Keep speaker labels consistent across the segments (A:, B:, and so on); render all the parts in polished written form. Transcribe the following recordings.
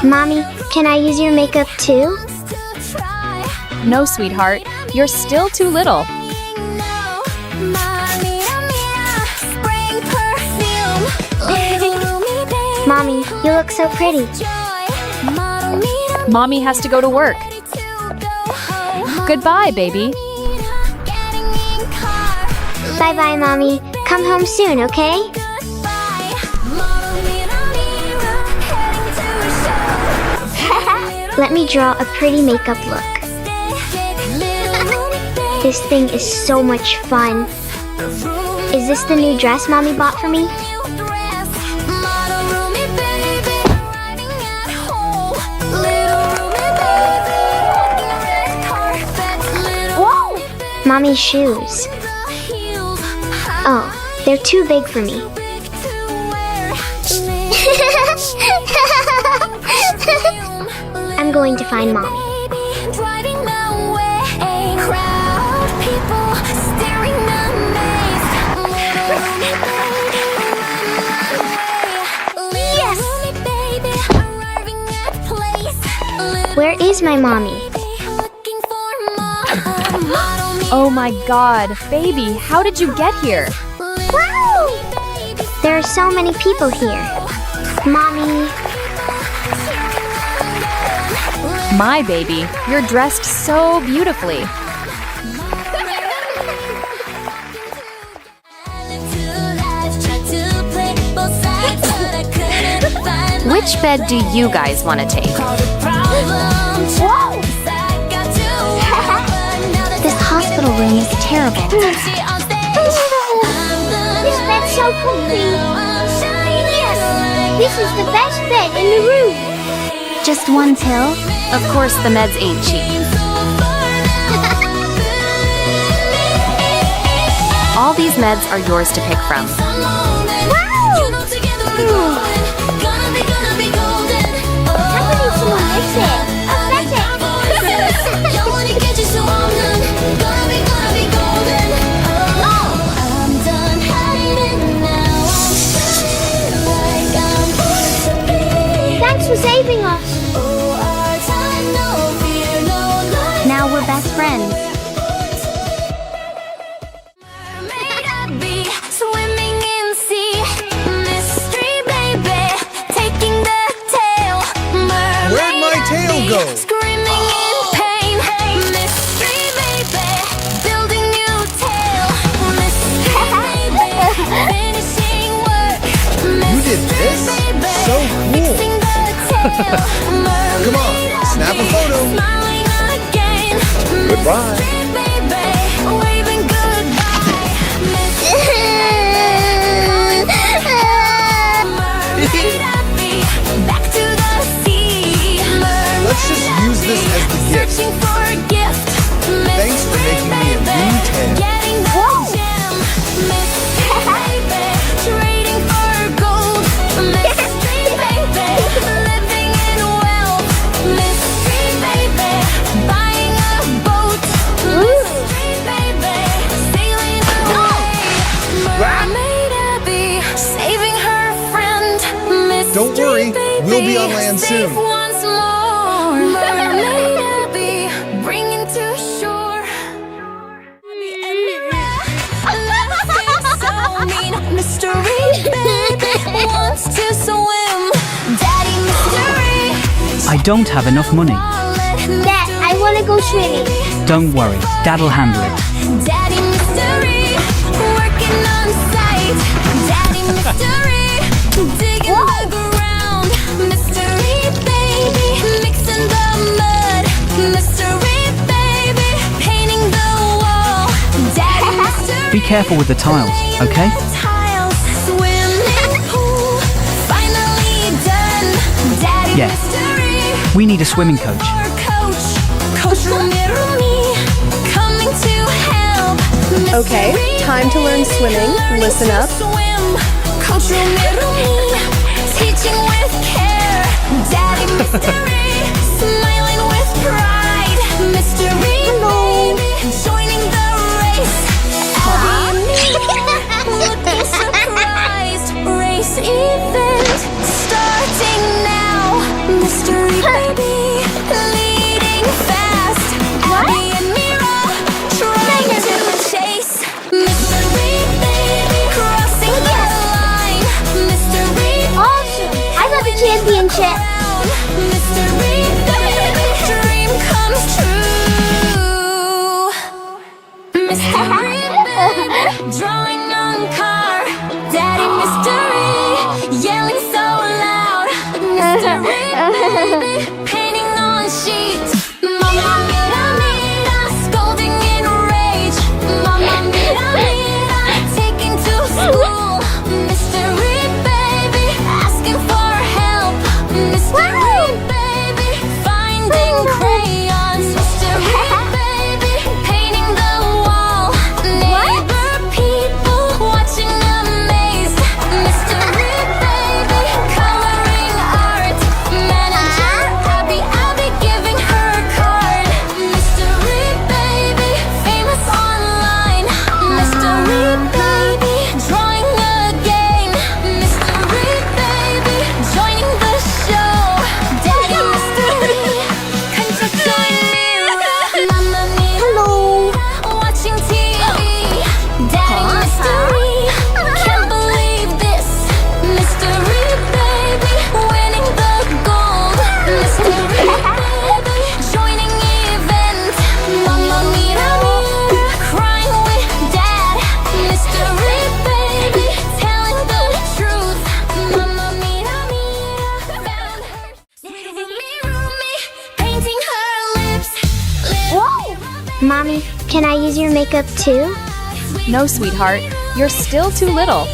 A: Mommy, can I use your makeup too?
B: No, sweetheart. You're still too little.
A: Mommy, you look so pretty.
B: Mommy has to go to work. Goodbye, baby.
A: Bye-bye, Mommy. Come home soon, okay? Let me draw a pretty makeup look. This thing is so much fun. Is this the new dress Mommy bought for me? Whoa! Mommy's shoes. Oh, they're too big for me. I'm going to find Mommy. Yes! Where is my Mommy?
B: Oh my God, baby, how did you get here?
A: Wow! There are so many people here. Mommy.
B: My baby, you're dressed so beautifully. Which bed do you guys want to take?
A: Whoa! This hospital room is terrible. This bed's so comfy. Yes! This is the best bed in the room. Just one pill?
B: Of course, the meds ain't cheap. All these meds are yours to pick from.
A: Thanks for saving us. Now we're best friends.
C: Where'd my tail go?
D: Screaming in pain, mystery baby, building new tale, mystery baby, finishing work,
C: You did this? So cool.
D: Come
C: on, snap a photo.
D: Smiling again,
C: Goodbye.
D: mystery baby, waving goodbye, back to the sea.
C: Let's just use this as the gift.
D: Searching for a gift.
C: Thanks for making me a new tail.
D: Getting the gem. Mystery baby, trading for gold. Mystery baby, living in wealth. Mystery baby, buying a boat. Mystery baby, sailing away. Mermaid Abby, saving her friend. Mystery
C: Don't worry, we'll be on land
D: safe
C: soon.
D: once more. Mermaid Abby, bringing to shore. So mean, mystery baby wants to swim. Daddy mystery.
E: I don't have enough money.
A: Dad, I want to go swimming.
E: Don't worry, Dad'll handle it.
D: Daddy mystery, working on site. Daddy mystery, digging the ground. Mystery baby, mixing the mud. Mystery baby, painting the wall. Daddy mystery.
E: Be careful with the tiles, okay?
D: Tiles, swimming pool, finally done. Daddy
E: Yeah.
D: mystery.
E: We need a swimming coach.
D: Our coach, Coach Rumi, coming to help.
F: Okay, time to learn swimming. Listen up.
D: Swim, Coach Rumi, teaching with care. Daddy mystery, smiling with pride. Mystery baby, joining the race. Abby and me, looking surprised. Race this event starting now. Mystery baby leading fast. Abby and Mira trying to chase. Mystery baby crossing the line. Mystery
A: Awesome! I got the championship.
D: mystery baby dream comes true. Mystery baby drawing on car. Daddy mystery yelling so loud. Mystery baby painting on sheets. Mama Mira Mira scolding in rage. Mama Mira Mira taking to school. Mystery baby asking for help. Mystery baby finding crayons. Mystery baby painting the wall. Neighbor people watching amazed. Mystery baby coloring art. Manager Abby giving her card. Mystery baby famous online. Mystery baby drawing again. Mystery baby joining the show. Daddy mystery conducting Mira. Mama Mira watching TV. Daddy mystery can't believe this. Mystery baby winning the gold. Mystery baby joining event. Mama Mira crying with dad. Mystery baby telling the truth. Mama Mira found her. Rumi painting her lips.
A: Whoa! Mommy, can I use your makeup too?
B: No, sweetheart. You're still too little.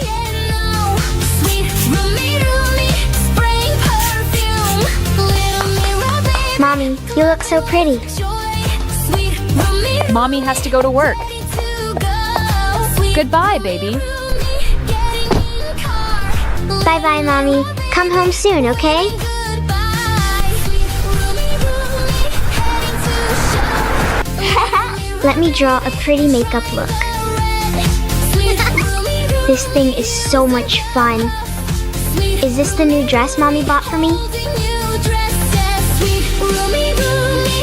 D: Sweet Rumi spraying perfume. Little Mira baby
A: Mommy, you look so pretty.
D: joy. Sweet Rumi
B: Mommy has to go to work.
D: to go. Sweet
B: Goodbye, baby.
D: Rumi getting in car.
A: Bye-bye, Mommy. Come home soon, okay?
D: Goodbye. Sweet Rumi heading to show.
A: Let me draw a pretty makeup look.
D: Sweet Rumi
A: This thing is so much fun.
D: sweet
A: Is this the new dress Mommy bought for me?
D: new dresses. Sweet Rumi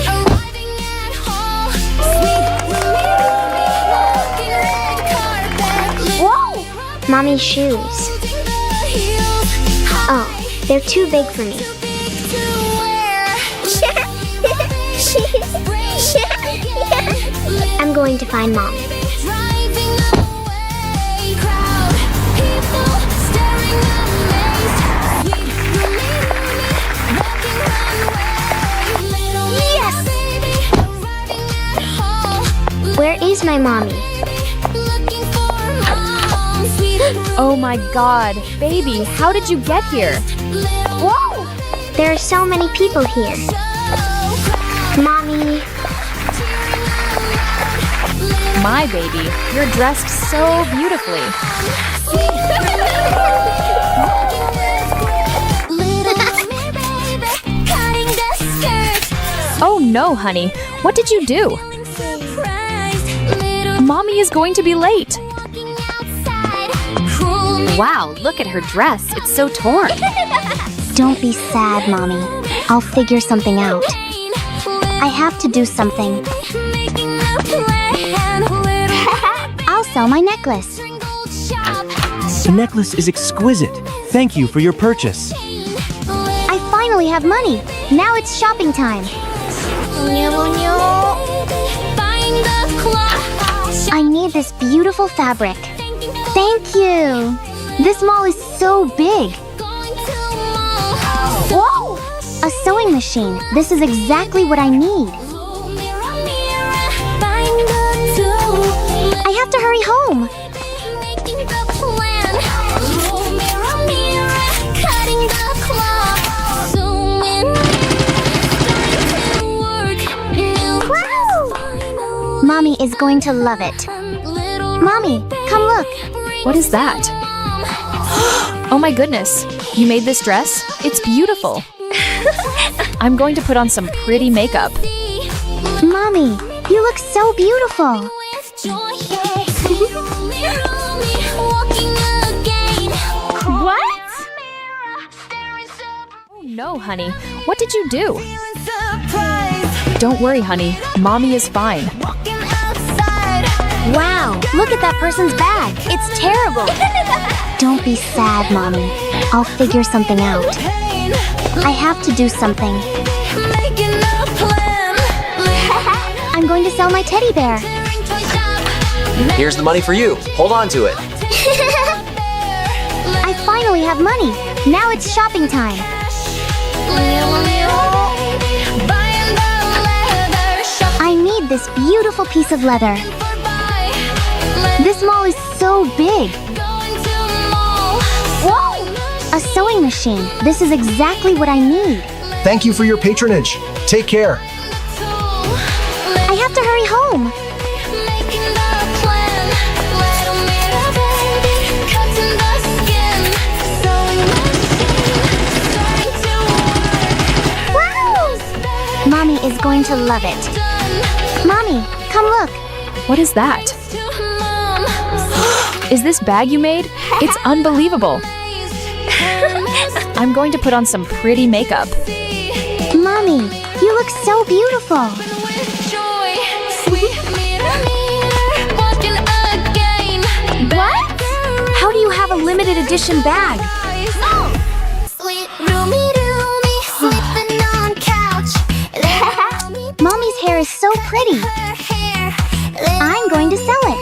D: arriving at home. Sweet Rumi walking red carpet.
A: Whoa! Mommy's shoes.
D: Lifting the heels.
A: Oh, they're too big for me.
D: Big to wear.
A: I'm going to find Mom.
D: Driving away. Crowd. People staring amazed. Sweet Rumi walking runway. Little Mira baby arriving at home.
A: Where is my mommy?
D: Looking for mom. Sweet
B: Oh my god. Baby, how did you get here?
D: little
A: Whoa! There are so many people here. Mommy,
B: My baby, you're dressed so beautifully. Oh no, honey. What did you do? Mommy is going to be late. Wow, look at her dress. It's so torn.
A: don't be sad, Mommy. I'll figure something out. I have to do something. I'll sell my necklace.
G: The necklace is exquisite. Thank you for your purchase.
A: I finally have money. Now it's shopping time. I need this beautiful fabric. Thank you. This mall is so big. Whoa! A sewing machine. This is exactly what I need. I have to hurry home. Mommy is going to love it. Mommy, come look.
B: What is that? Oh my goodness. You made this dress? It's beautiful. I'm going to put on some pretty makeup.
A: Mommy, you look so beautiful.
B: What? no, honey. What did you do? Don't worry, honey. Mommy is fine.
A: Wow, look at that person's bag. It's terrible. Don't be sad, Mommy. I'll figure something out. I have to do something. I'm going to sell my teddy bear.
H: Here's the money for you. Hold on to it.
A: I finally have money. Now it's shopping time. I need this beautiful piece of leather. This mall is so big. Whoa! A sewing machine. This is exactly what I need.
C: Thank you for your patronage. Take care.
A: I have to hurry home. Wow! Mommy is going to love it. Mommy, come look.
B: What is that? Is this bag you made? It's unbelievable. I'm going to put on some pretty makeup.
A: Mommy, you look so beautiful. What?
B: How do you have a limited edition bag?
A: Mommy's hair is so pretty. I'm going to sell it.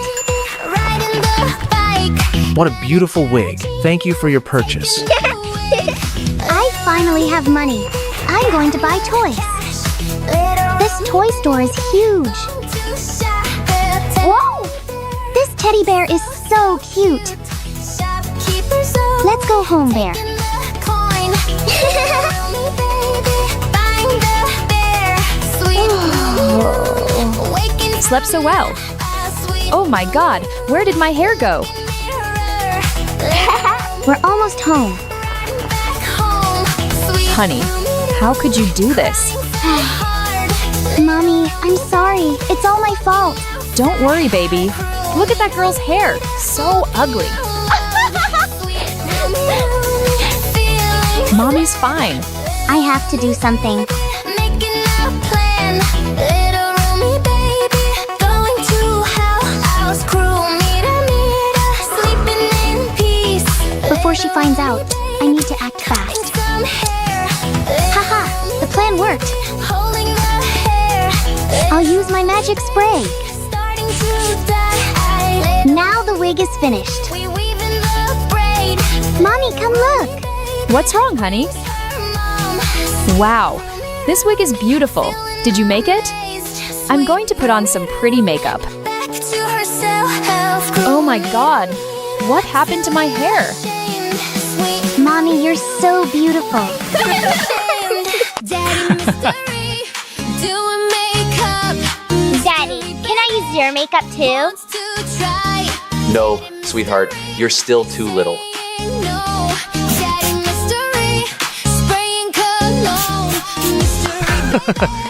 G: What a beautiful wig. Thank you for your purchase.
A: I finally have money. I'm going to buy toys. This toy store is huge. Whoa! This teddy bear is so cute. Let's go home, Bear.
B: Slept so well. Oh my god, where did my hair go?
A: We're almost home.
B: Honey, how could you do this?
A: Mommy, I'm sorry. It's all my fault.
B: Don't worry, baby. Look at that girl's hair. So ugly. Mommy's fine.
A: I have to do something. Before she finds out, I need to act fast. Haha, the plan worked. I'll use my magic spray. Now the wig is finished. Mommy, come look.
B: What's wrong, honey? Wow, this wig is beautiful. Did you make it? I'm going to put on some pretty makeup. Oh my god, what happened to my hair?
A: Mommy, you're so beautiful. Daddy, can I use your makeup too?
H: No, sweetheart, you're still too little.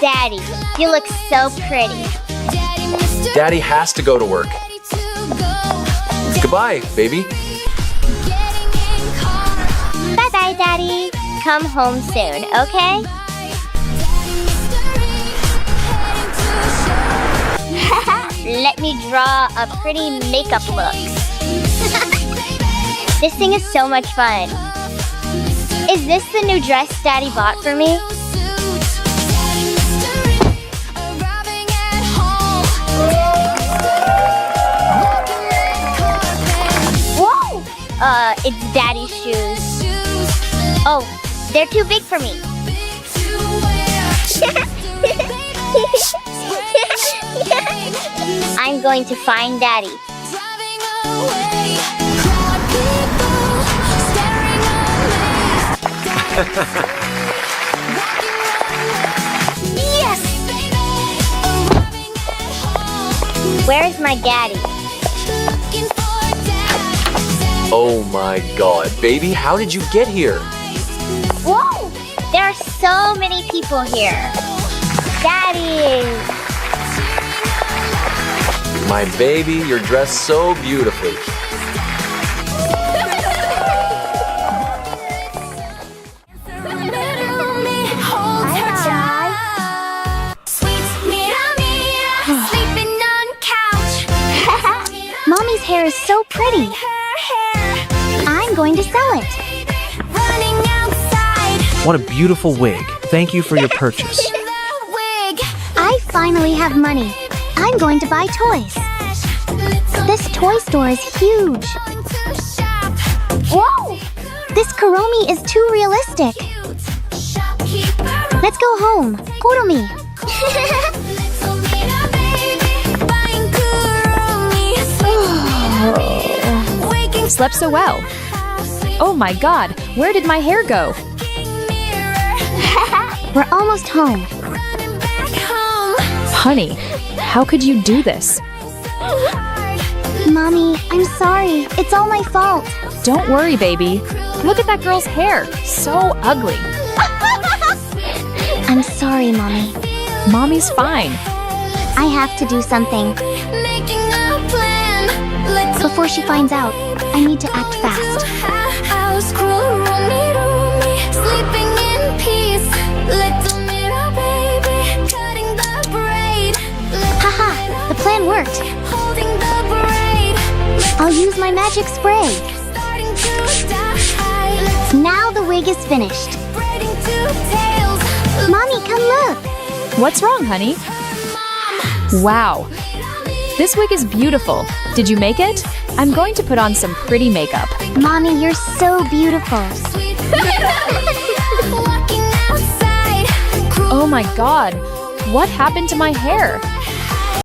A: Daddy, you look so pretty.
H: Daddy has to go to work. Goodbye, baby.
A: Bye-bye, Daddy. Come home soon, okay? Let me draw a pretty makeup look. This thing is so much fun. Is this the new dress Daddy bought for me? Whoa! It's Daddy's shoes. Oh, they're too big for me. I'm going to find Daddy. Yes! Where's my daddy?
H: Oh my god, baby, how did you get here?
A: Whoa! There are so many people here. Daddy!
H: My baby, you're dressed so beautifully.
A: foot.
D: Running outside.
G: What a beautiful wig. Thank you for your purchase.
D: The wig.
A: I finally have money. I'm going to buy toys. This toy store is huge. Whoa! This Kuromi is too realistic. Let's go home. Kuromi.
B: Slept so well. Oh my god, where did my hair go?
A: We're almost home.
B: Honey, how could you do this?
A: Mommy, I'm sorry. It's all my fault.
B: Don't worry, baby. Look at that girl's hair. So ugly.
A: I'm sorry, Mommy.
B: Mommy's fine.
A: I have to do something. Before she finds out, I need to act fast.
D: Sleeping in peace. Little Mira, baby, cutting the braid.
A: Haha, the plan worked.
D: Holding the braid.
A: I'll use my magic spray.
D: Starting to die.
A: Now the wig is finished.
D: Braiding two tails.
A: Mommy, come look.
B: What's wrong, honey? Wow. This wig is beautiful. Did you make it? I'm going to put on some pretty makeup.
A: Mommy, you're so beautiful.
D: Walking outside.
B: Oh my god. What happened to my hair?